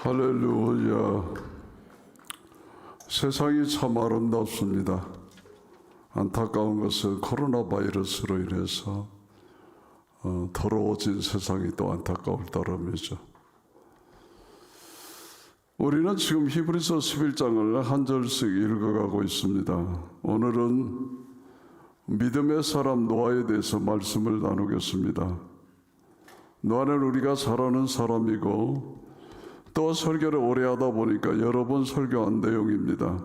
할렐루야. 세상이 참 아름답습니다. 안타까운 것은 코로나 바이러스로 인해서 더러워진 세상이 또 안타까울 따름이죠. 우리는 지금 히브리서 11장을 한 절씩 읽어가고 있습니다. 오늘은 믿음의 사람 노아에 대해서 말씀을 나누겠습니다. 노아는 우리가 잘 아는 사람이고 또 설교를 오래 하다 보니까 여러 번 설교한 내용입니다.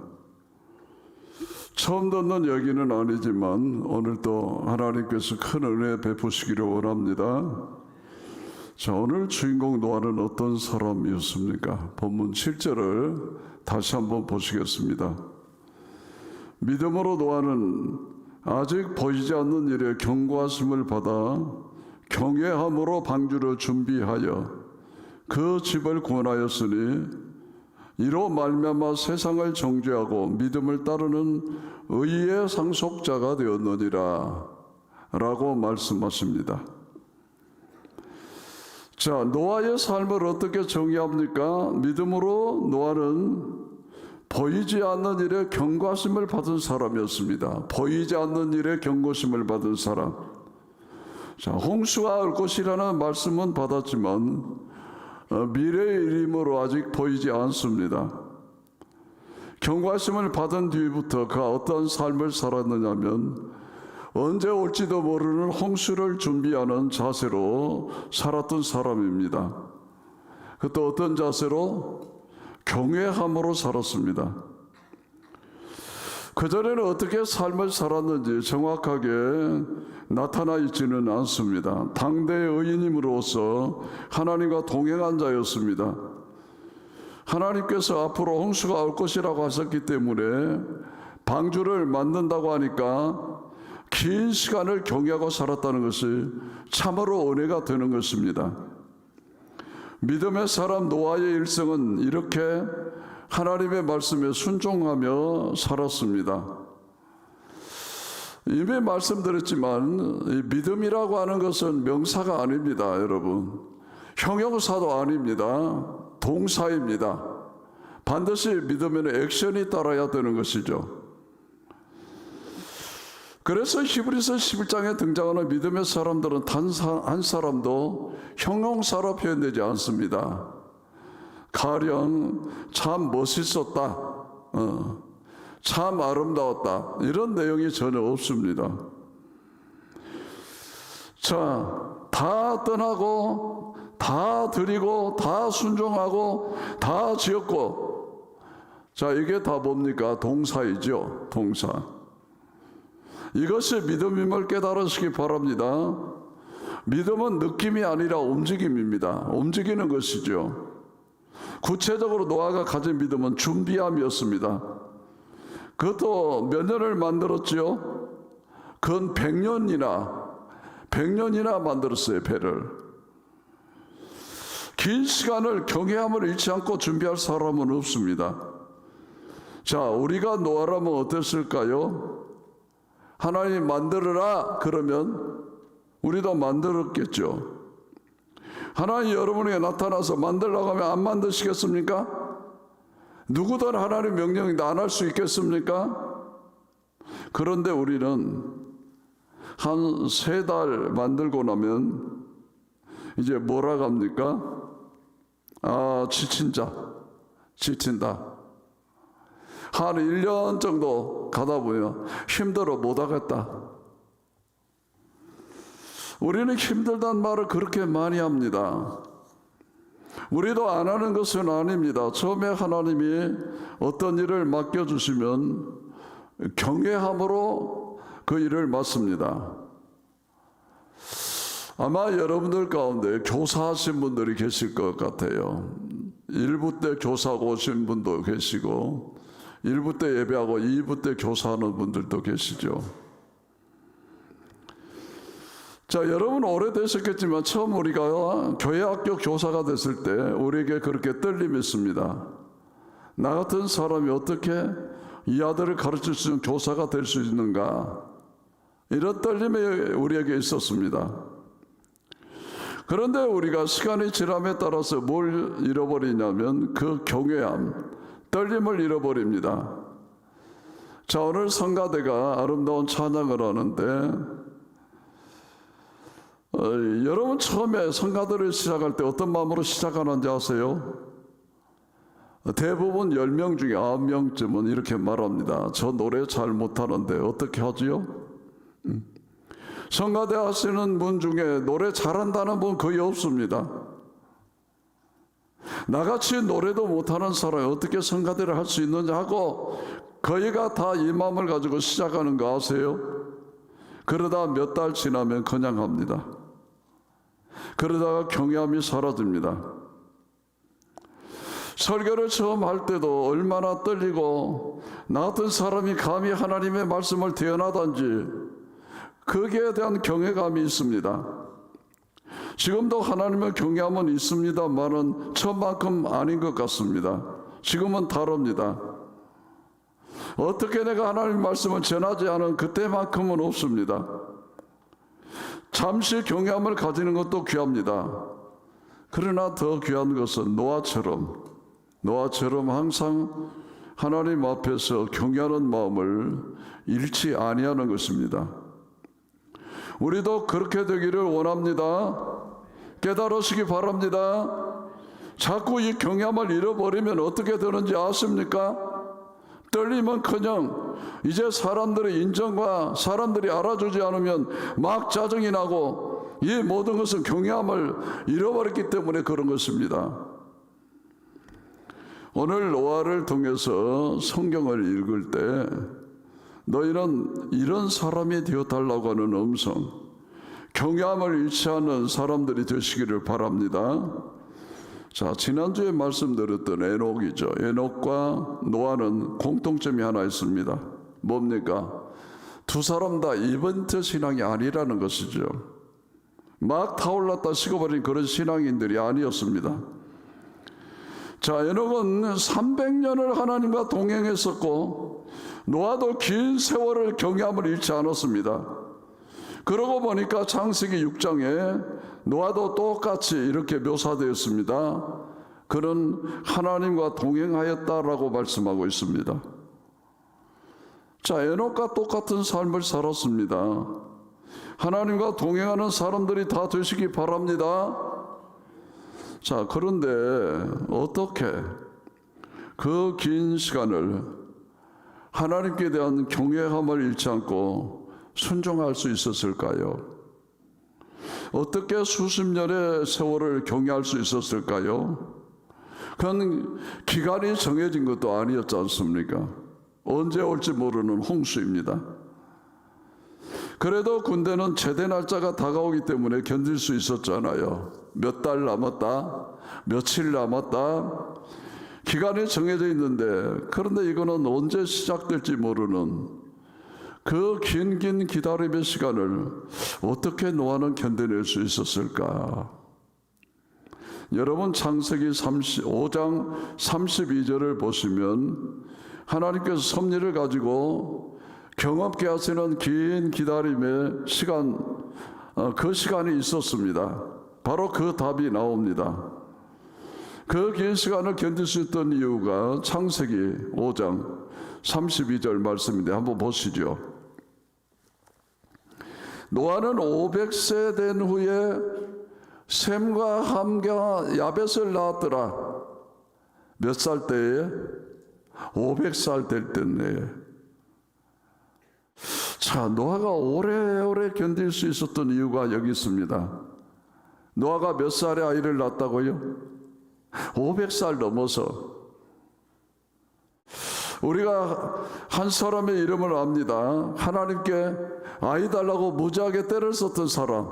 처음 듣는 얘기는 아니지만 오늘도 하나님께서 큰 은혜 베푸시기를 원합니다. 자, 오늘 주인공 노아는 어떤 사람이었습니까? 본문 7절을 다시 한번 보시겠습니다. 믿음으로 노아는 아직 보이지 않는 일에 경고하심을 받아 경외함으로 방주를 준비하여 그 집을 구원하였으니 이로 말미암아 세상을 정죄하고 믿음을 따르는 의의 상속자가 되었느니라 라고 말씀하십니다. 자, 노아의 삶을 어떻게 정의합니까? 믿음으로 노아는 보이지 않는 일에 경고하심을 받은 사람이었습니다. 보이지 않는 일에 경고심을 받은 사람. 자, 홍수가 올 것이라는 말씀은 받았지만 미래의 일이므로 아직 보이지 않습니다. 경고하심을 받은 뒤부터 그가 어떤 삶을 살았느냐면 언제 올지도 모르는 홍수를 준비하는 자세로 살았던 사람입니다. 그것도 어떤 자세로? 경외함으로 살았습니다. 그전에는 어떻게 삶을 살았는지 정확하게 나타나 있지는 않습니다. 당대의 의인임으로서 하나님과 동행한 자였습니다. 하나님께서 앞으로 홍수가 올 것이라고 하셨기 때문에 방주를 만든다고 하니까 긴 시간을 경외하고 살았다는 것이 참으로 은혜가 되는 것입니다. 믿음의 사람 노아의 일생은 이렇게 하나님의 말씀에 순종하며 살았습니다. 이미 말씀드렸지만 이 믿음이라고 하는 것은 명사가 아닙니다, 여러분. 형용사도 아닙니다. 동사입니다. 반드시 믿으면 액션이 따라야 되는 것이죠. 그래서 히브리서 11장에 등장하는 믿음의 사람들은 단 한 사람도 형용사로 표현되지 않습니다. 가령 참 멋있었다, 참 아름다웠다, 이런 내용이 전혀 없습니다. 자, 다 떠나고 다 드리고 다 순종하고 다 지었고, 자, 이게 다 뭡니까? 동사이죠. 동사. 이것이 믿음임을 깨달으시기 바랍니다. 믿음은 느낌이 아니라 움직임입니다. 움직이는 것이죠. 구체적으로 노아가 가진 믿음은 준비함이었습니다. 그것도 몇 년을 만들었지요? 근 100년이나 만들었어요, 배를. 긴 시간을 경외함을 잃지 않고 준비할 사람은 없습니다. 자, 우리가 노아라면 어땠을까요? 하나님 만들어라 그러면 우리도 만들었겠죠. 하나님 여러분에게 나타나서 만들라고 하면 안 만드시겠습니까? 누구든 하나님 명령인데 안 할 수 있겠습니까? 그런데 우리는 한 3달 만들고 나면 이제 뭐라 합니까? 아, 지친다. 한 1년 정도 가다 보면 힘들어 못 하겠다. 우리는 힘들다는 말을 그렇게 많이 합니다. 우리도 안 하는 것은 아닙니다. 처음에 하나님이 어떤 일을 맡겨주시면 경외함으로 그 일을 맡습니다. 아마 여러분들 가운데 교사하신 분들이 계실 것 같아요. 1부 때 교사하고 오신 분도 계시고 1부 때 예배하고 2부 때 교사하는 분들도 계시죠. 자, 여러분 오래되셨겠지만 처음 우리가 교회학교 교사가 됐을 때 우리에게 그렇게 떨림이 있습니다. 나 같은 사람이 어떻게 이 아들을 가르칠 수 있는 교사가 될 수 있는가, 이런 떨림이 우리에게 있었습니다. 그런데 우리가 시간이 지남에 따라서 뭘 잃어버리냐면 그 경외함, 떨림을 잃어버립니다. 자, 오늘 성가대가 아름다운 찬양을 하는데 여러분 처음에 성가대를 시작할 때 어떤 마음으로 시작하는지 아세요? 대부분 10명 중에 9명쯤은 이렇게 말합니다. 저 노래 잘 못하는데 어떻게 하지요? 성가대 하시는 분 중에 노래 잘한다는 분 거의 없습니다. 나같이 노래도 못하는 사람이 어떻게 성가대를 할 수 있느냐 하고 거의가 다 이 마음을 가지고 시작하는 거 아세요? 그러다 몇 달 지나면 그냥 합니다. 그러다가 경외함이 사라집니다. 설교를 처음 할 때도 얼마나 떨리고 나 같은 사람이 감히 하나님의 말씀을 대언하던지 거기에 대한 경외감이 있습니다. 지금도 하나님의 경외함은 있습니다만은 처음만큼 아닌 것 같습니다. 지금은 다릅니다. 어떻게 내가 하나님 말씀을 전하지 않은 그때만큼은 없습니다. 잠시 경외함을 가지는 것도 귀합니다. 그러나 더 귀한 것은 노아처럼 항상 하나님 앞에서 경외하는 마음을 잃지 아니하는 것입니다. 우리도 그렇게 되기를 원합니다. 깨달으시기 바랍니다. 자꾸 이 경외함을 잃어버리면 어떻게 되는지 아십니까? 떨림은커녕 이제 사람들의 인정과 사람들이 알아주지 않으면 막 짜증이 나고 이 모든 것은 경외함을 잃어버렸기 때문에 그런 것입니다. 오늘 노아를 통해서 성경을 읽을 때 너희는 이런 사람이 되어달라고 하는 음성, 경외함을 잃지 않는 사람들이 되시기를 바랍니다. 자, 지난주에 말씀드렸던 에녹이죠. 에녹과 노아는 공통점이 하나 있습니다. 뭡니까? 두 사람 다 이벤트 신앙이 아니라는 것이죠. 막 타올랐다 식어버린 그런 신앙인들이 아니었습니다. 자, 에녹은 300년을 하나님과 동행했었고 노아도 긴 세월을 경외함을 잃지 않았습니다. 그러고 보니까 창세기 6장에 노아도 똑같이 이렇게 묘사되었습니다. 그는 하나님과 동행하였다라고 말씀하고 있습니다. 자, 에녹과 똑같은 삶을 살았습니다. 하나님과 동행하는 사람들이 다 되시기 바랍니다. 자, 그런데 어떻게 그 긴 시간을 하나님께 대한 경외함을 잃지 않고 순종할 수 있었을까요? 어떻게 수십 년의 세월을 경외할 수 있었을까요? 그건 기간이 정해진 것도 아니었지 않습니까? 언제 올지 모르는 홍수입니다. 그래도 군대는 제대 날짜가 다가오기 때문에 견딜 수 있었잖아요. 몇 달 남았다, 며칠 남았다, 기간이 정해져 있는데, 그런데 이거는 언제 시작될지 모르는 그 긴 기다림의 시간을 어떻게 노아는 견뎌낼 수 있었을까? 여러분, 창세기 5장 32절을 보시면 하나님께서 섭리를 가지고 경험케 하시는 긴 기다림의 시간, 그 시간이 있었습니다. 바로 그 답이 나옵니다. 그 긴 시간을 견딜 수 있던 이유가 창세기 5장 32절 말씀인데 한번 보시죠. 노아는 500세 된 후에 셈과 함과 야벳을 낳았더라. 몇 살 때에? 500살 될 때네. 자, 노아가 오래오래 견딜 수 있었던 이유가 여기 있습니다. 노아가 몇 살에 아이를 낳았다고요? 500살 넘어서. 우리가 한 사람의 이름을 압니다. 하나님께 아이 달라고 무지하게 때를 썼던 사람,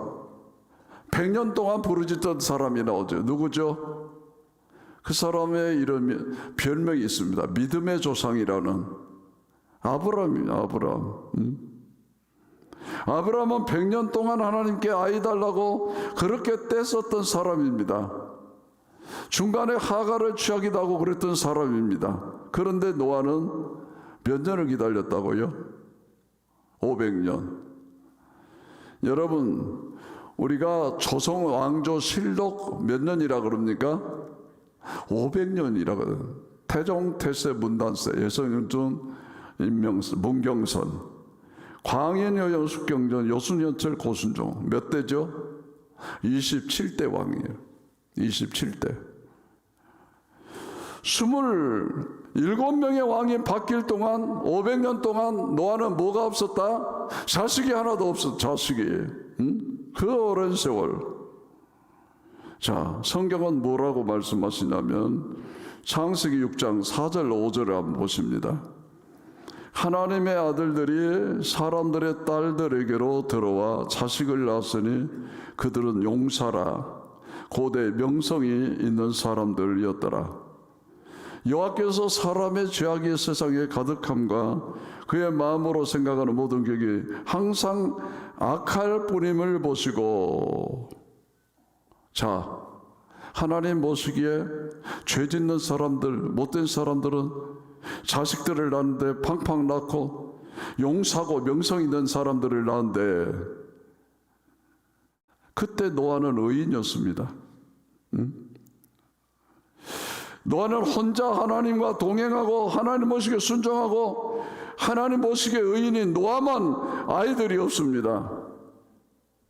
100년 동안 부르짖던 사람이 나오죠. 누구죠? 그 사람의 이름이, 별명이 있습니다. 믿음의 조상이라는 아브라함이에요. 아브라함은 100년 동안 하나님께 아이 달라고 그렇게 떼썼던 사람입니다. 중간에 하가를 취하기도 하고 그랬던 사람입니다. 그런데 노아는 몇 년을 기다렸다고요? 500년. 여러분, 우리가 조선 왕조 실록 몇 년이라 그럽니까? 500년이라거든. 태종, 태세, 문단세, 예성윤중, 임명수, 문경선, 광인여영, 숙경전, 요순현철, 고순종. 몇 대죠? 27대 왕이에요. 27대. 27명의 왕이 바뀔 동안 500년 동안 노아는 뭐가 없었다? 자식이 하나도 없었다. 자식이. 그 오랜 세월. 자, 성경은 뭐라고 말씀하시냐면 창세기 6장 4절 5절을 한번 보십니다. 하나님의 아들들이 사람들의 딸들에게로 들어와 자식을 낳았으니 그들은 용사라 고대 명성이 있는 사람들이었더라. 여호와께서 사람의 죄악이 세상에 가득함과 그의 마음으로 생각하는 모든 계획이 항상 악할 뿐임을 보시고, 자, 하나님 보시기에 죄 짓는 사람들, 못된 사람들은 자식들을 낳는데 팡팡 낳고 용사고 명성 있는 사람들을 낳는데, 그때 노아는 의인이었습니다. 노아는 혼자 하나님과 동행하고 하나님 보시기에 순종하고 하나님 보시기에 의인인 노아만 아이들이 없습니다.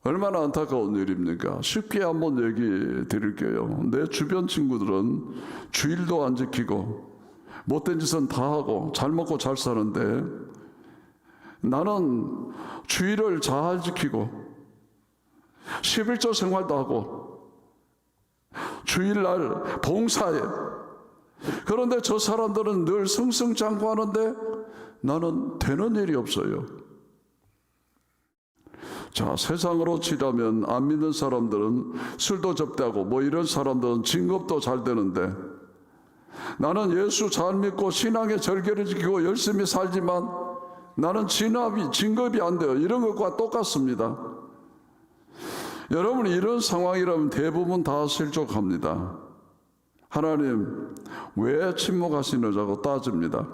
얼마나 안타까운 일입니까? 쉽게 한번 얘기 드릴게요. 내 주변 친구들은 주일도 안 지키고 못된 짓은 다 하고 잘 먹고 잘 사는데, 나는 주일을 잘 지키고 11조 생활도 하고 주일날 봉사해. 그런데 저 사람들은 늘 승승장구하는데 나는 되는 일이 없어요. 자, 세상으로 치자면 안 믿는 사람들은 술도 접대하고 뭐 이런 사람들은 진급도 잘 되는데, 나는 예수 잘 믿고 신앙의 절개를 지키고 열심히 살지만 나는 진급이 안 돼요. 이런 것과 똑같습니다. 여러분, 이런 상황이라면 대부분 다 실족합니다. 하나님 왜 침묵하시느냐고 따집니다.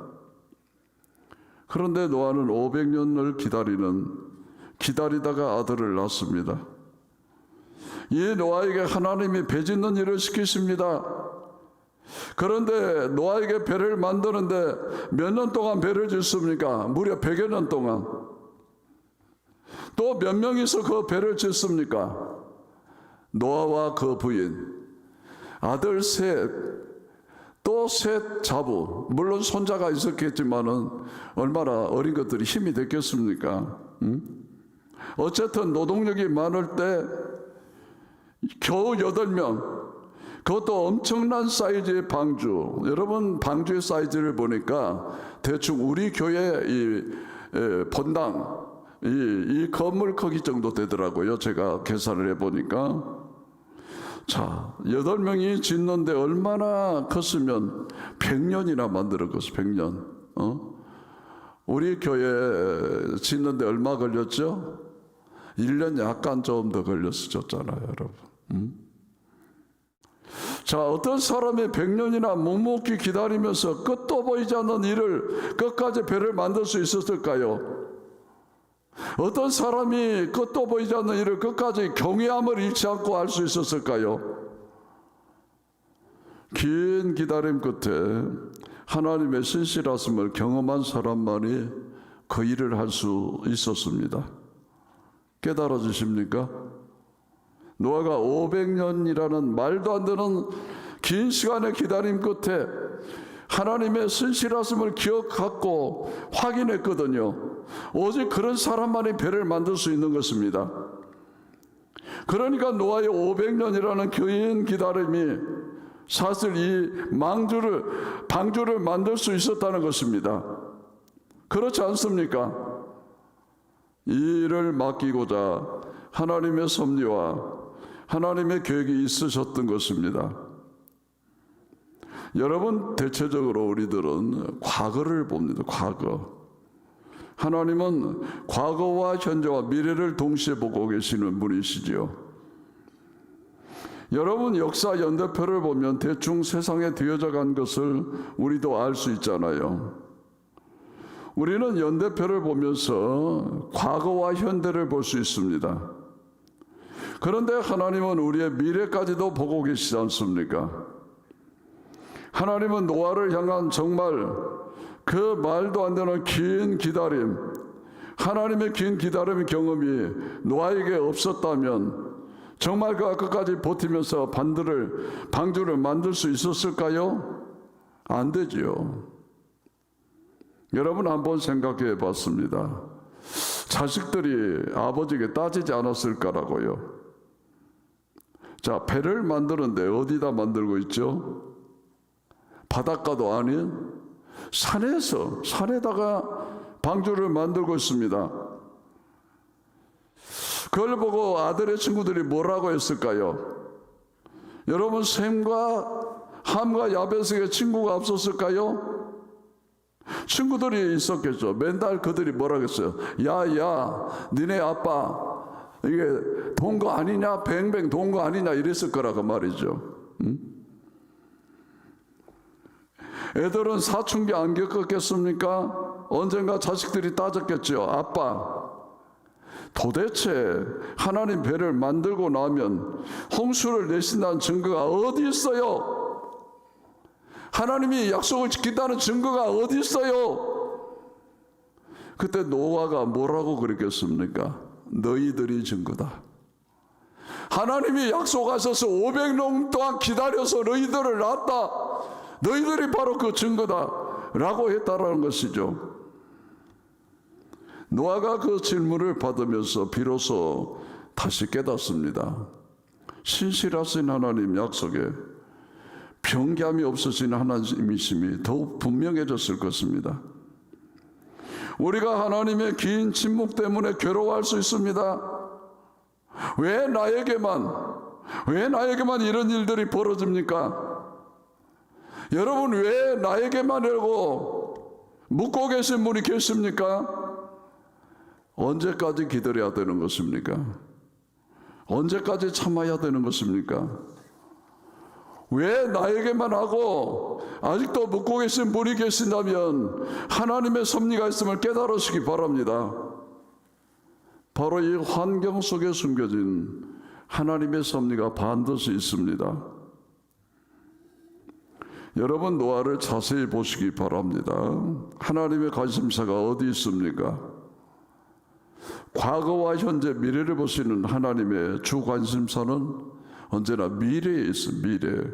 그런데 노아는 500년을 기다리다가 아들을 낳습니다. 이 노아에게 하나님이 배 짓는 일을 시키십니다. 그런데 노아에게 배를 만드는데 몇 년 동안 배를 짓습니까? 무려 100여 년 동안. 또 몇 명이서 그 배를 짓습니까? 노아와 그 부인, 아들 셋, 또 셋 자부, 물론 손자가 있었겠지만은 얼마나 어린 것들이 힘이 됐겠습니까? 어쨌든 노동력이 많을 때 겨우 8명, 그것도 엄청난 사이즈의 방주. 여러분, 방주의 사이즈를 보니까 대충 우리 교회 이 본당 이 건물 크기 정도 되더라고요. 제가 계산을 해보니까. 자, 8명이 짓는데 얼마나 컸으면 100년이나 만들었겠어. 100년. 우리 교회 짓는데 얼마 걸렸죠? 1년 약간 좀 더 걸렸었잖아요, 여러분. 자, 어떤 사람이 100년이나 묵묵히 기다리면서 끝도 보이지 않는 일을 끝까지 배를 만들 수 있었을까요? 어떤 사람이 끝도 보이지 않는 일을 끝까지 경외함을 잃지 않고 할 수 있었을까요? 긴 기다림 끝에 하나님의 신실하심을 경험한 사람만이 그 일을 할 수 있었습니다. 깨달아지십니까? 노아가 500년이라는 말도 안 되는 긴 시간의 기다림 끝에 하나님의 신실하심을 기억하고 확인했거든요. 오직 그런 사람만이 배를 만들 수 있는 것입니다. 그러니까 노아의 500년이라는 긴 기다림이 사실 이 방주를 만들 수 있었다는 것입니다. 그렇지 않습니까? 이 일을 맡기고자 하나님의 섭리와 하나님의 계획이 있으셨던 것입니다. 여러분, 대체적으로 우리들은 과거를 봅니다. 과거. 하나님은 과거와 현재와 미래를 동시에 보고 계시는 분이시지요. 여러분, 역사 연대표를 보면 대충 세상에 되어져 간 것을 우리도 알 수 있잖아요. 우리는 연대표를 보면서 과거와 현대를 볼 수 있습니다. 그런데 하나님은 우리의 미래까지도 보고 계시지 않습니까? 하나님은 노아를 향한 정말 그 말도 안 되는 긴 기다림, 하나님의 긴 기다림의 경험이 노아에게 없었다면 정말 그 끝까지 버티면서 방주를 만들 수 있었을까요? 안 되지요. 여러분 한번 생각해 봤습니다. 자식들이 아버지에게 따지지 않았을까라고요. 자, 배를 만드는데 어디다 만들고 있죠? 바닷가도 아닌 산에다가 방주를 만들고 있습니다. 그걸 보고 아들의 친구들이 뭐라고 했을까요? 여러분, 셈과 함과 야벳에게 친구가 없었을까요? 친구들이 있었겠죠. 맨날 그들이 뭐라고 했어요? 야, 니네 아빠 이게 돈 거 아니냐? 뱅뱅 돈 거 아니냐? 이랬을 거라고 말이죠. 응? 애들은 사춘기 안 겪었겠습니까? 언젠가 자식들이 따졌겠죠. 아빠, 도대체 하나님 배를 만들고 나면 홍수를 내신다는 증거가 어디 있어요? 하나님이 약속을 지킨다는 증거가 어디 있어요? 그때 노아가 뭐라고 그랬겠습니까? 너희들이 증거다. 하나님이 약속하셔서 500년 동안 기다려서 너희들을 낳았다. 너희들이 바로 그 증거다 라고 했다라는 것이죠. 노아가 그 질문을 받으면서 비로소 다시 깨닫습니다. 신실하신 하나님 약속에 변함이 없으신 하나님이심이 더욱 분명해졌을 것입니다. 우리가 하나님의 긴 침묵 때문에 괴로워할 수 있습니다. 왜 나에게만 이런 일들이 벌어집니까? 여러분, 왜 나에게만이라고 묻고 계신 분이 계십니까? 언제까지 기다려야 되는 것입니까? 언제까지 참아야 되는 것입니까? 왜 나에게만 하고 아직도 묻고 계신 분이 계신다면 하나님의 섭리가 있음을 깨달으시기 바랍니다. 바로 이 환경 속에 숨겨진 하나님의 섭리가 반드시 있습니다. 여러분, 노아를 자세히 보시기 바랍니다. 하나님의 관심사가 어디 있습니까? 과거와 현재, 미래를 보시는 하나님의 주 관심사는 언제나 미래에 있습니다. 미래.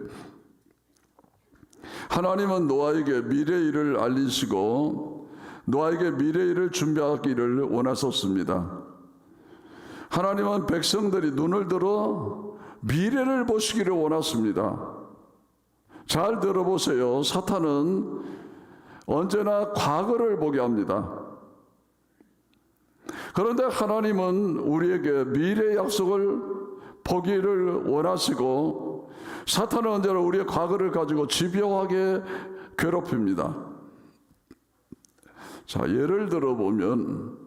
하나님은 노아에게 미래 일을 알리시고 노아에게 미래 일을 준비하기를 원하셨습니다. 하나님은 백성들이 눈을 들어 미래를 보시기를 원하십니다. 잘 들어보세요. 사탄은 언제나 과거를 보게 합니다. 그런데 하나님은 우리에게 미래의 약속을 보기를 원하시고 사탄은 언제나 우리의 과거를 가지고 집요하게 괴롭힙니다. 자, 예를 들어보면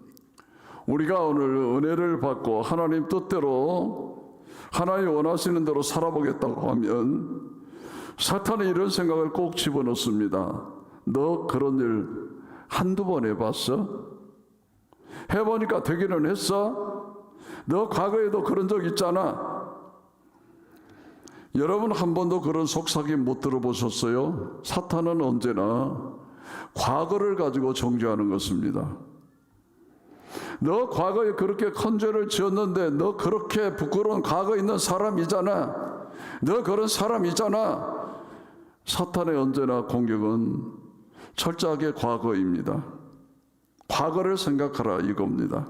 우리가 오늘 은혜를 받고 하나님 뜻대로 하나님 원하시는 대로 살아보겠다고 하면 사탄은 이런 생각을 꼭 집어넣습니다. 너 그런 일 한두 번 해봤어? 해보니까 되기는 했어? 너 과거에도 그런 적 있잖아. 여러분, 한 번도 그런 속삭임 못 들어보셨어요? 사탄은 언제나 과거를 가지고 정죄하는 것입니다. 너 과거에 그렇게 큰 죄를 지었는데 너 그렇게 부끄러운 과거 있는 사람이잖아. 너 그런 사람이잖아. 사탄의 언제나 공격은 철저하게 과거입니다. 과거를 생각하라 이겁니다.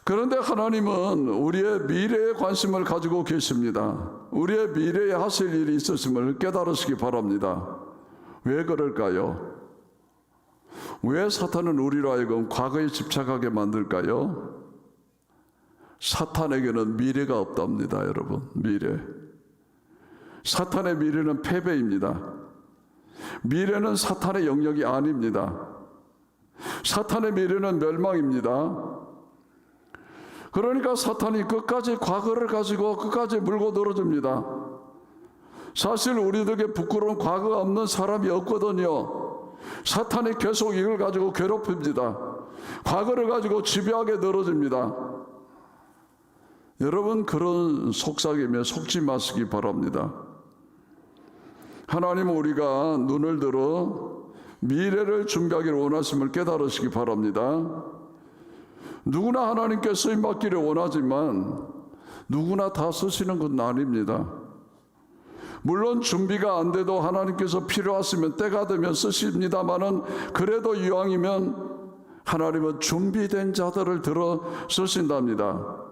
그런데 하나님은 우리의 미래에 관심을 가지고 계십니다. 우리의 미래에 하실 일이 있으심을 깨달으시기 바랍니다. 왜 그럴까요? 왜 사탄은 우리로 하여금 과거에 집착하게 만들까요? 사탄에게는 미래가 없답니다, 여러분. 미래. 사탄의 미래는 패배입니다. 미래는 사탄의 영역이 아닙니다. 사탄의 미래는 멸망입니다. 그러니까 사탄이 끝까지 과거를 가지고 끝까지 물고 늘어집니다. 사실 우리들에게 부끄러운 과거가 없는 사람이 없거든요. 사탄이 계속 이걸 가지고 괴롭힙니다. 과거를 가지고 집요하게 늘어집니다. 여러분, 그런 속삭임에 속지 마시기 바랍니다. 하나님은 우리가 눈을 들어 미래를 준비하기를 원하심을 깨달으시기 바랍니다. 누구나 하나님께 쓰임받기를 원하지만 누구나 다 쓰시는 건 아닙니다. 물론 준비가 안 돼도 하나님께서 필요하시면 때가 되면 쓰십니다마는, 그래도 이왕이면 하나님은 준비된 자들을 들어 쓰신답니다.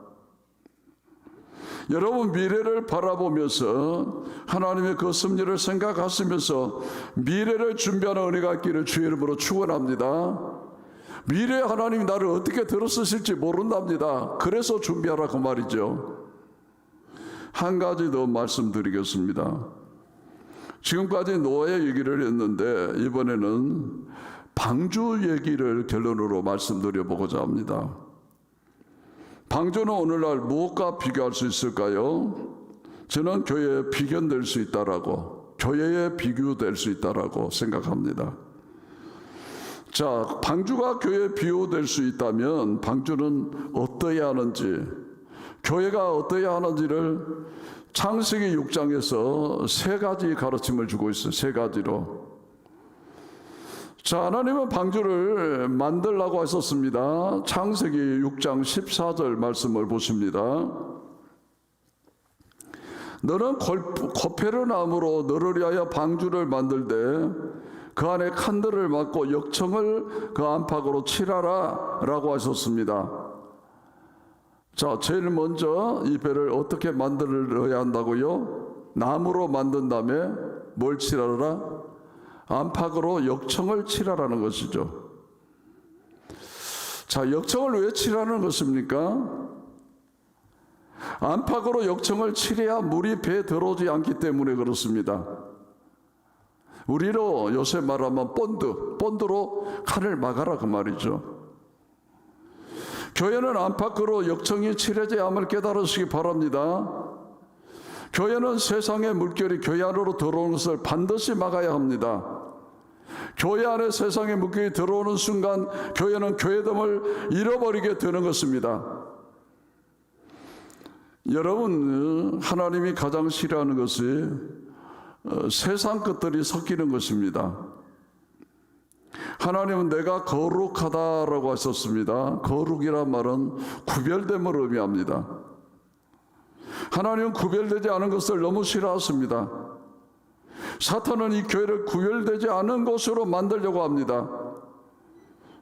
여러분, 미래를 바라보면서 하나님의 그 섭리를 생각하시면서 미래를 준비하는 은혜가 있기를 주의 이름으로 축원합니다. 미래에 하나님이 나를 어떻게 들어 쓰실지 모른답니다. 그래서 준비하라 그 말이죠. 한 가지 더 말씀드리겠습니다. 지금까지 노예 얘기를 했는데 이번에는 방주 얘기를 결론으로 말씀드려보고자 합니다. 방주는 오늘날 무엇과 비교할 수 있을까요? 저는 교회에 비견될 수 있다라고, 교회에 비교될 수 있다라고 생각합니다. 자, 방주가 교회에 비유될 수 있다면 방주는 어떠해야 하는지, 교회가 어떠해야 하는지를 창세기 6장에서 세 가지 가르침을 주고 있어요. 세 가지로. 자, 하나님은 방주를 만들라고 하셨습니다. 창세기 6장 14절 말씀을 보십니다. 너는 고페르나무로 너를 위하여 방주를 만들되 그 안에 칸들을 막고 역청을 그 안팎으로 칠하라 라고 하셨습니다. 자, 제일 먼저 이 배를 어떻게 만들어야 한다고요? 나무로 만든 다음에 뭘 칠하라? 안팎으로 역청을 칠하라는 것이죠. 자, 역청을 왜 칠하는 것입니까? 안팎으로 역청을 칠해야 물이 배에 들어오지 않기 때문에 그렇습니다. 우리로 요새 말하면 본드로 칸을 막아라 그 말이죠. 교회는 안팎으로 역청이 칠해져야 함을 깨달으시기 바랍니다. 교회는 세상의 물결이 교회 안으로 들어오는 것을 반드시 막아야 합니다. 교회 안에 세상의 물결이 들어오는 순간 교회는 교회됨을 잃어버리게 되는 것입니다. 여러분, 하나님이 가장 싫어하는 것이 세상 것들이 섞이는 것입니다. 하나님은 내가 거룩하다라고 하셨습니다. 거룩이란 말은 구별됨을 의미합니다. 하나님은 구별되지 않은 것을 너무 싫어하십니다. 사탄은 이 교회를 구별되지 않은 것으로 만들려고 합니다.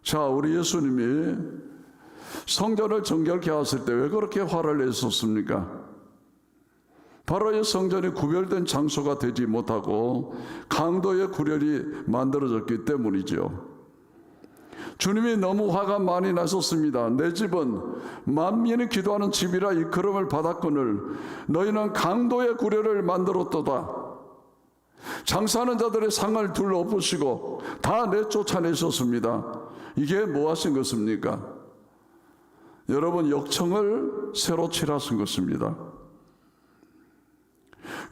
자, 우리 예수님이 성전을 정결케 하실 때 왜 그렇게 화를 내셨습니까? 바로 이 성전이 구별된 장소가 되지 못하고 강도의 구별이 만들어졌기 때문이죠. 주님이 너무 화가 많이 나셨습니다. 내 집은 만민이 기도하는 집이라 일컬음을 받았거늘 너희는 강도의 구별을 만들었도다. 장사하는 자들의 상을 둘러 엎으시고 다 내쫓아내셨습니다. 이게 뭐 하신 것입니까? 여러분, 역청을 새로 칠하신 것입니다.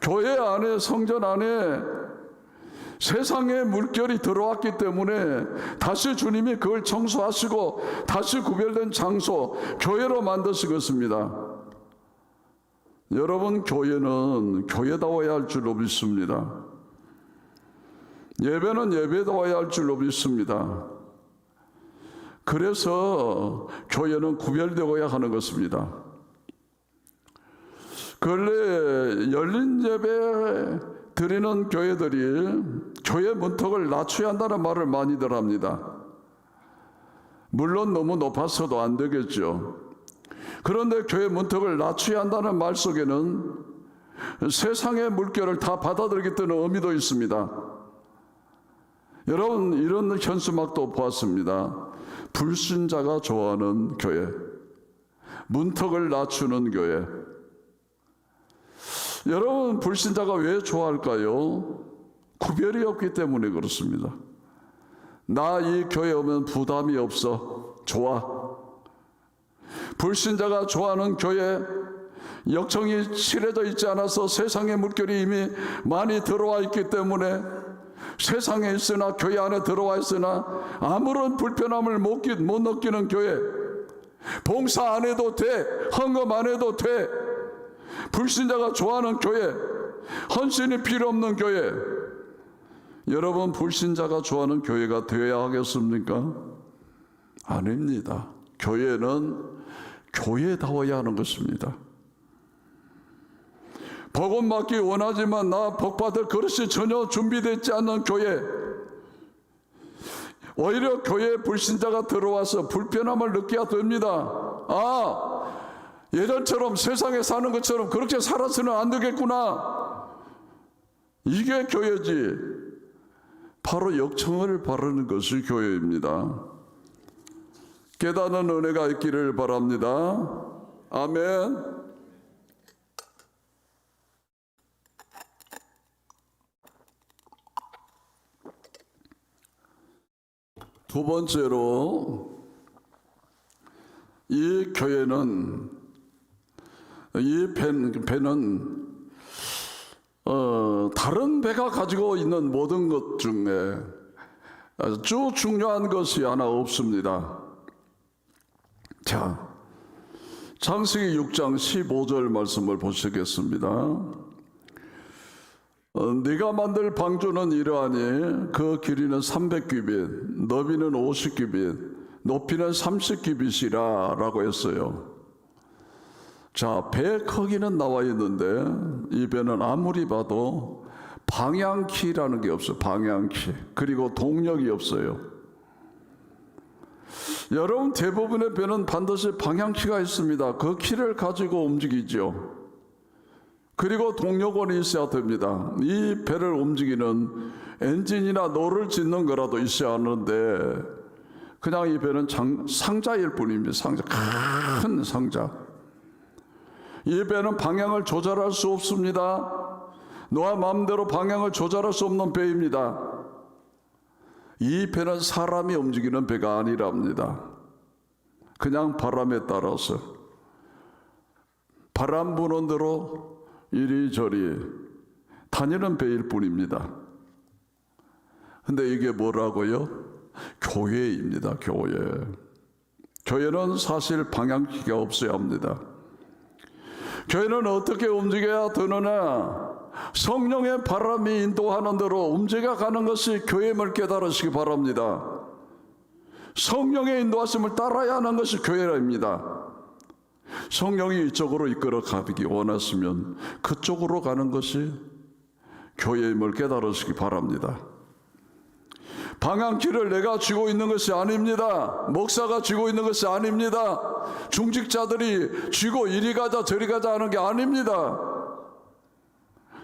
교회 안에, 성전 안에 세상의 물결이 들어왔기 때문에 다시 주님이 그걸 청소하시고 다시 구별된 장소, 교회로 만드신 것입니다. 여러분, 교회는 교회다워야 할 줄로 믿습니다. 예배는 예배다워야 할 줄로 믿습니다. 그래서 교회는 구별되어야 하는 것입니다. 근래 열린 예배 드리는 교회들이 교회 문턱을 낮춰야 한다는 말을 많이들 합니다. 물론 너무 높아서도 안 되겠죠. 그런데 교회 문턱을 낮춰야 한다는 말 속에는 세상의 물결을 다 받아들이기 때문에 의미도 있습니다. 여러분, 이런 현수막도 보았습니다. 불신자가 좋아하는 교회, 문턱을 낮추는 교회. 여러분, 불신자가 왜 좋아할까요? 구별이 없기 때문에 그렇습니다. 나 이 교회 오면 부담이 없어. 좋아. 불신자가 좋아하는 교회, 역청이 칠해져 있지 않아서 세상의 물결이 이미 많이 들어와 있기 때문에 세상에 있으나 교회 안에 들어와 있으나 아무런 불편함을 못 느끼는 교회, 봉사 안 해도 돼. 헌금 안 해도 돼. 불신자가 좋아하는 교회, 헌신이 필요 없는 교회. 여러분, 불신자가 좋아하는 교회가 되어야 하겠습니까? 아닙니다. 교회는 교회다워야 하는 것입니다. 복음 받기 원하지만 나 복받을 그릇이 전혀 준비되지 않는 교회, 오히려 교회에 불신자가 들어와서 불편함을 느껴야 됩니다. 예전처럼 세상에 사는 것처럼 그렇게 살아서는 안 되겠구나. 이게 교회지. 바로 역청을 바르는 것이 교회입니다. 깨닫는 은혜가 있기를 바랍니다. 아멘. 두 번째로, 이 교회는, 이 배는 다른 배가 가지고 있는 모든 것 중에 아주 중요한 것이 하나 없습니다. 자, 창세기 6장 15절 말씀을 보시겠습니다. 네가 만들 방주는 이러하니 그 길이는 300규빗, 너비는 50규빗, 높이는 30규빗이라 라고 했어요. 자, 배 크기는 나와 있는데 이 배는 아무리 봐도 방향키라는 게 없어요. 방향키. 그리고 동력이 없어요. 여러분, 대부분의 배는 반드시 방향키가 있습니다. 그 키를 가지고 움직이죠. 그리고 동력원이 있어야 됩니다. 이 배를 움직이는 엔진이나 노를 짓는 거라도 있어야 하는데 그냥 이 배는 상자일 뿐입니다. 상자, 큰 상자. 이 배는 방향을 조절할 수 없습니다. 너와 마음대로 방향을 조절할 수 없는 배입니다. 이 배는 사람이 움직이는 배가 아니랍니다. 그냥 바람에 따라서 바람 부는 대로 이리저리 다니는 배일 뿐입니다. 근데 이게 뭐라고요? 교회입니다. 교회. 교회는 사실 방향키가 없어야 합니다. 교회는 어떻게 움직여야 되느냐? 성령의 바람이 인도하는 대로 움직여가는 것이 교회임을 깨달으시기 바랍니다. 성령의 인도하심을 따라야 하는 것이 교회입니다. 성령이 이쪽으로 이끌어 가기 원하시면 그쪽으로 가는 것이 교회임을 깨달으시기 바랍니다. 방향키를 내가 쥐고 있는 것이 아닙니다. 목사가 쥐고 있는 것이 아닙니다. 중직자들이 쥐고 이리 가자 저리 가자 하는 게 아닙니다.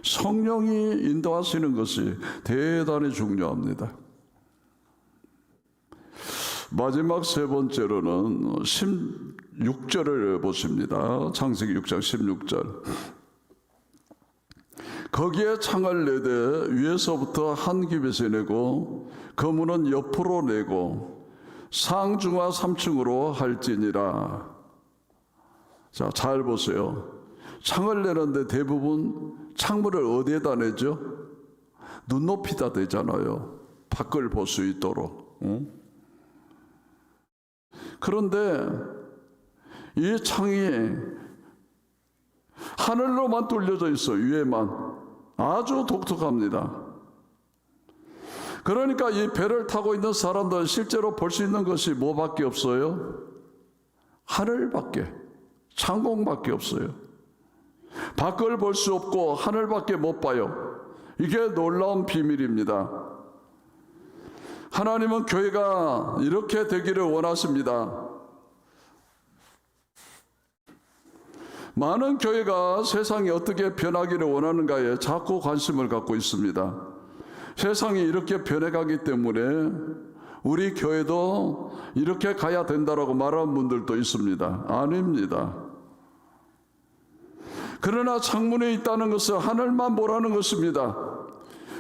성령이 인도하시는 것이 대단히 중요합니다. 마지막 세 번째로는 16절을 보십니다. 창세기 6장 16절. 거기에 창을 내되 위에서부터 한 규빗을 내고 그 문은 옆으로 내고 상중하 3층으로 할지니라. 자, 잘 보세요. 창을 내는데 대부분 창문을 어디에다 내죠? 눈높이다 되잖아요. 밖을 볼 수 있도록. 그런데 이 창이 하늘로만 뚫려져 있어요. 위에만. 아주 독특합니다. 그러니까 이 배를 타고 있는 사람들은 실제로 볼 수 있는 것이 뭐밖에 없어요? 하늘밖에, 창공밖에 없어요. 밖을 볼 수 없고 하늘밖에 못 봐요. 이게 놀라운 비밀입니다. 하나님은 교회가 이렇게 되기를 원하십니다. 많은 교회가 세상이 어떻게 변하기를 원하는가에 자꾸 관심을 갖고 있습니다. 세상이 이렇게 변해가기 때문에 우리 교회도 이렇게 가야 된다라고 말하는 분들도 있습니다. 아닙니다. 그러나 창문에 있다는 것은 하늘만 보라는 것입니다.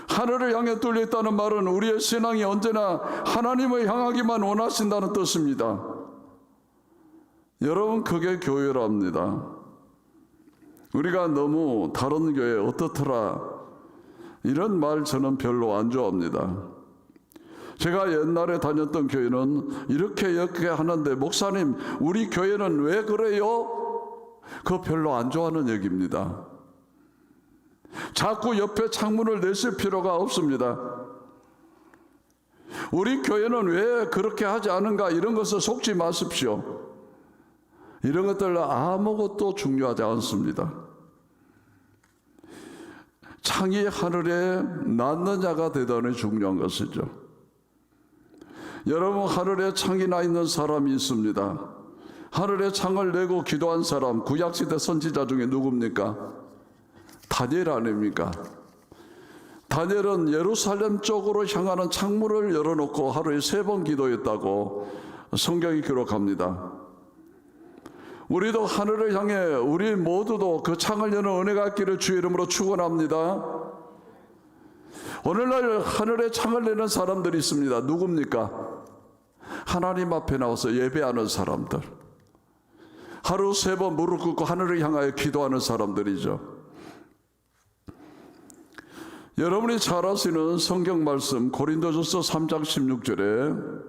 하늘을 향해 뚫려 있다는 말은 우리의 신앙이 언제나 하나님을 향하기만 원하신다는 뜻입니다. 여러분, 그게 교회랍니다. 우리가 너무 다른 교회 어떻더라 이런 말 저는 별로 안 좋아합니다. 제가 옛날에 다녔던 교회는 이렇게 하는데 목사님 우리 교회는 왜 그래요? 그거 별로 안 좋아하는 얘기입니다. 자꾸 옆에 창문을 내실 필요가 없습니다. 우리 교회는 왜 그렇게 하지 않은가 이런 것을 속지 마십시오. 이런 것들 아무것도 중요하지 않습니다. 창이 하늘에 났느냐가 대단히 중요한 것이죠. 여러분, 하늘에 창이 나 있는 사람이 있습니다. 하늘에 창을 내고 기도한 사람, 구약시대 선지자 중에 누굽니까? 다니엘 아닙니까? 다니엘은 예루살렘 쪽으로 향하는 창문을 열어놓고 하루에 3번 기도했다고 성경이 기록합니다. 우리도 하늘을 향해 우리 모두도 그 창을 여는 은혜가 있기를 주의 이름으로 축원합니다. 오늘날 하늘에 창을 내는 사람들이 있습니다. 누굽니까? 하나님 앞에 나와서 예배하는 사람들, 하루 3번 무릎 꿇고 하늘을 향하여 기도하는 사람들이죠. 여러분이 잘 아시는 성경 말씀 고린도전서 3장 16절에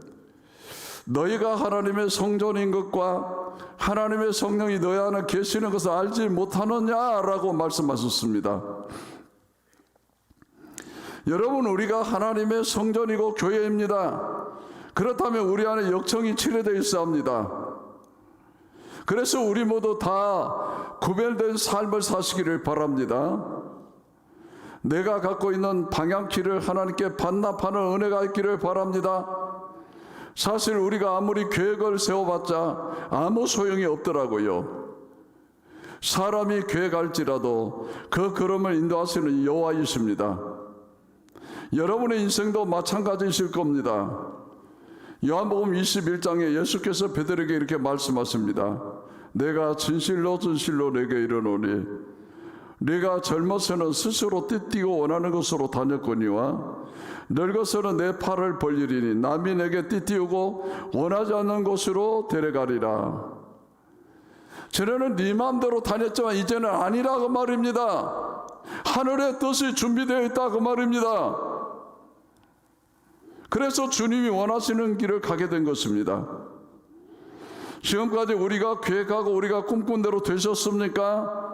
너희가 하나님의 성전인 것과 하나님의 성령이 너희 안에 계시는 것을 알지 못하느냐라고 말씀하셨습니다. 여러분, 우리가 하나님의 성전이고 교회입니다. 그렇다면 우리 안에 역청이 칠해되어 있어야 합니다. 그래서 우리 모두 다 구별된 삶을 사시기를 바랍니다. 내가 갖고 있는 방향키를 하나님께 반납하는 은혜가 있기를 바랍니다. 사실 우리가 아무리 계획을 세워봤자 아무 소용이 없더라고요. 사람이 계획할지라도 그 걸음을 인도하시는 여호와이십니다. 여러분의 인생도 마찬가지이실 겁니다. 요한복음 21장에 예수께서 베드로에게 이렇게 말씀하십니다. 내가 진실로 내게 이르노니 네가 젊어서는 스스로 띠띠고 원하는 곳으로 다녔거니와 늙어서는 내 팔을 벌리리니 남이 내게 띠띠우고 원하지 않는 곳으로 데려가리라. 전에는 네 마음대로 다녔지만 이제는 아니라 그 말입니다. 하늘의 뜻이 준비되어 있다 그 말입니다. 그래서 주님이 원하시는 길을 가게 된 것입니다. 지금까지 우리가 계획하고 우리가 꿈꾼 대로 되셨습니까?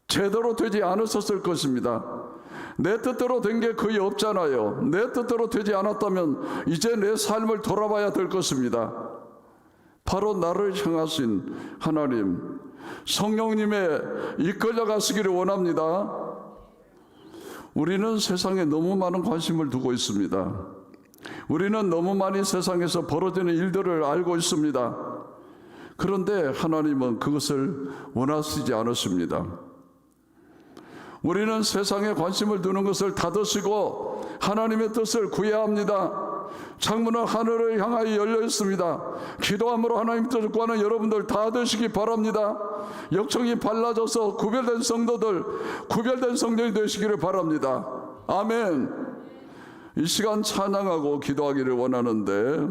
제대로 되지 않으셨을 것입니다. 내 뜻대로 된 게 거의 없잖아요. 내 뜻대로 되지 않았다면 이제 내 삶을 돌아봐야 될 것입니다. 바로 나를 향하신 하나님, 성령님의 이끌려 가시기를 원합니다. 우리는 세상에 너무 많은 관심을 두고 있습니다. 우리는 너무 많이 세상에서 벌어지는 일들을 알고 있습니다. 그런데 하나님은 그것을 원하시지 않으십니다. 우리는 세상에 관심을 두는 것을 닫으시고 하나님의 뜻을 구해야 합니다. 창문은 하늘을 향하여 열려 있습니다. 기도함으로 하나님 뜻을 구하는 여러분들 다 되시기 바랍니다. 역청이 발라져서 구별된 성도들, 구별된 성령이 되시기를 바랍니다. 아멘. 이 시간 찬양하고 기도하기를 원하는데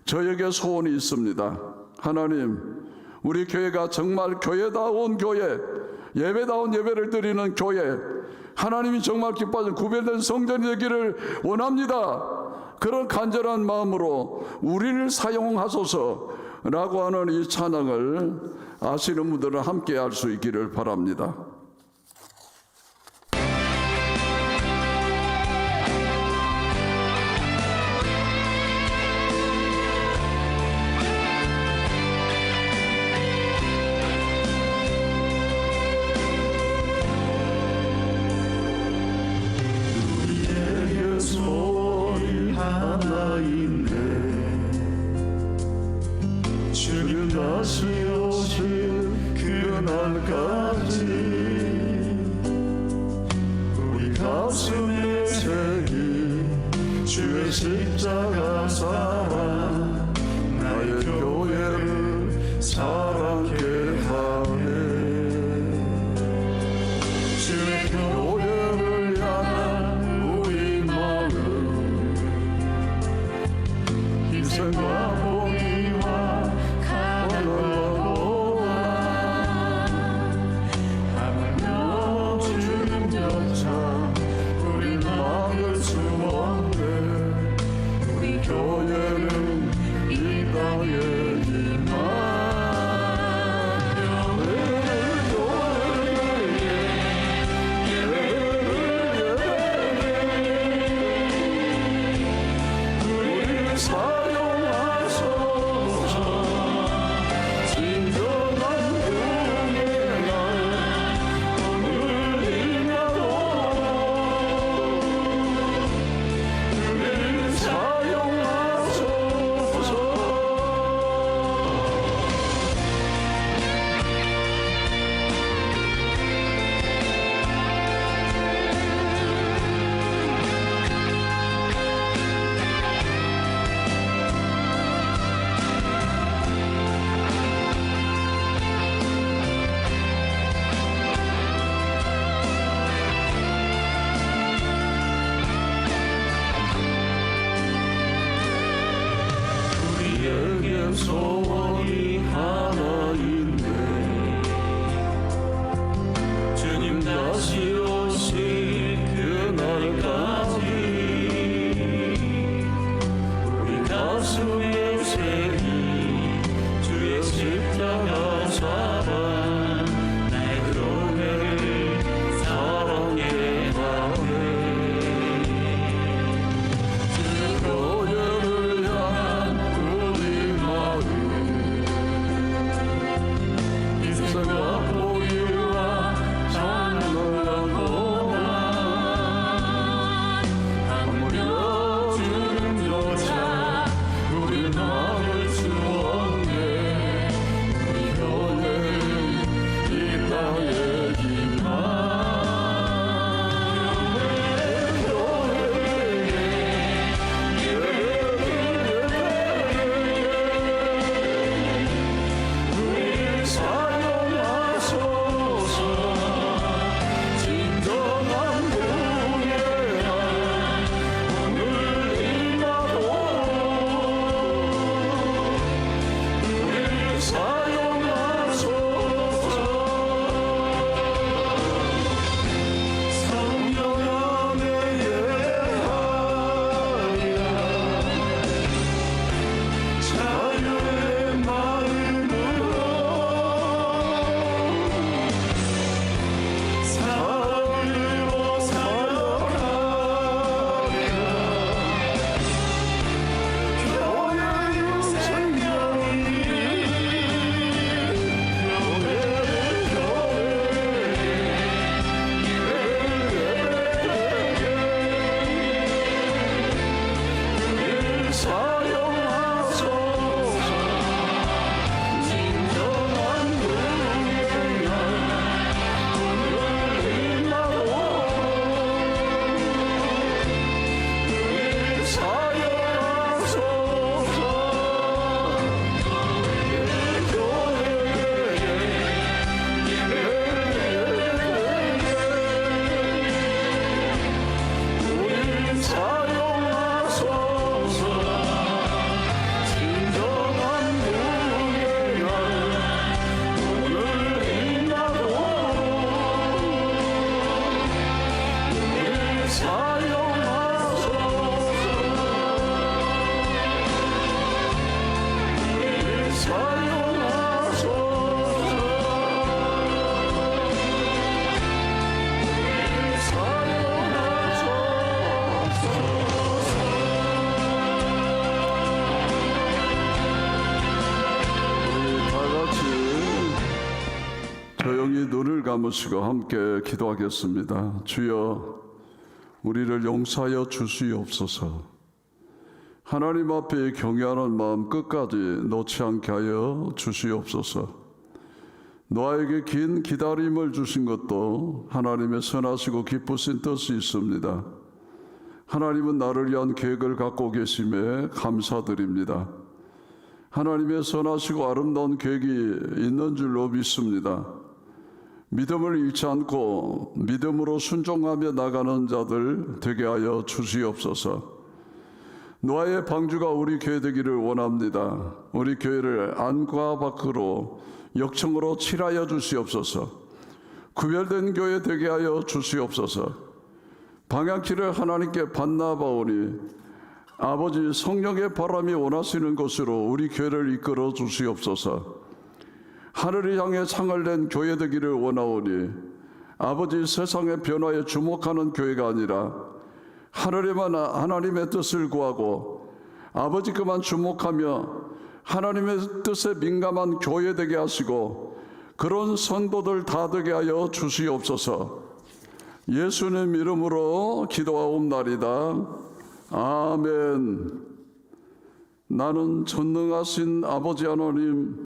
저에게 소원이 있습니다. 하나님, 우리 교회가 정말 교회다운 교회, 예배다운 예배를 드리는 교회, 하나님이 정말 기뻐하는 구별된 성전이 되기를 원합니다. 그런 간절한 마음으로 우리를 사용하소서라고 하는 이 찬양을 아시는 분들은 함께 할 수 있기를 바랍니다. 다시 오실 그날까지 우리 가슴에 새긴 주의 십자가 사랑 나의 교회를 사랑케 하네. 주의 교회를 향한 우리 마음 희생과 우리 막을 수 없네. 소원이 하나 있네. 주님 다시 오실 그날까지 우리 가슴에 새긴 주의 십자가 잡아 나의 교회를 사랑해 가네. 교회를 향한 우리 마음 인생과 포기와 정말 고난 아무리 어둠조차 우리 막을 수 없네. 우리 교회는 이 땅의 희망. 우리 사용하소서. 진정한 교회야 오늘 임하도 우리 사용하소서. 성령 안에 예하여 자유의 마음으로 살고 살아가며 교회의 생명이 교회를 사용하소서. 진정한 교회야 오늘 임하도 우리 사용하소서. 우리 사용하소서. 진정한 교회야 오늘 임하도 우리 사용하소서. 우리 사용하소서. 우리 다 같이 조용히 눈을 감으시고 함께 기도하겠습니다. 주여, 우리를 용서하여 주시옵소서. 하나님 앞에 경외하는 마음 끝까지 놓지 않게 하여 주시옵소서. 노아에게 긴 기다림을 주신 것도 하나님의 선하시고 기쁘신 뜻이 있습니다. 하나님은 나를 위한 계획을 갖고 계심에 감사드립니다. 하나님의 선하시고 아름다운 계획이 있는 줄로 믿습니다. 믿음을 잃지 않고 믿음으로 순종하며 나가는 자들 되게 하여 주시옵소서. 노아의 방주가 우리 교회 되기를 원합니다. 우리 교회를 안과 밖으로 역청으로 칠하여 주시옵소서. 구별된 교회 되게 하여 주시옵소서. 방향키를 하나님께 받나바오니 아버지 성령의 바람이 원하시는 곳으로 우리 교회를 이끌어 주시옵소서. 하늘을 향해 창을 낸 교회 되기를 원하오니 아버지 세상의 변화에 주목하는 교회가 아니라 하늘에만 하나님의 뜻을 구하고 아버지 그만 주목하며 하나님의 뜻에 민감한 교회 되게 하시고 그런 성도들 다 되게 하여 주시옵소서. 예수님 이름으로 기도하옵나이다. 아멘. 나는 전능하신 아버지 하나님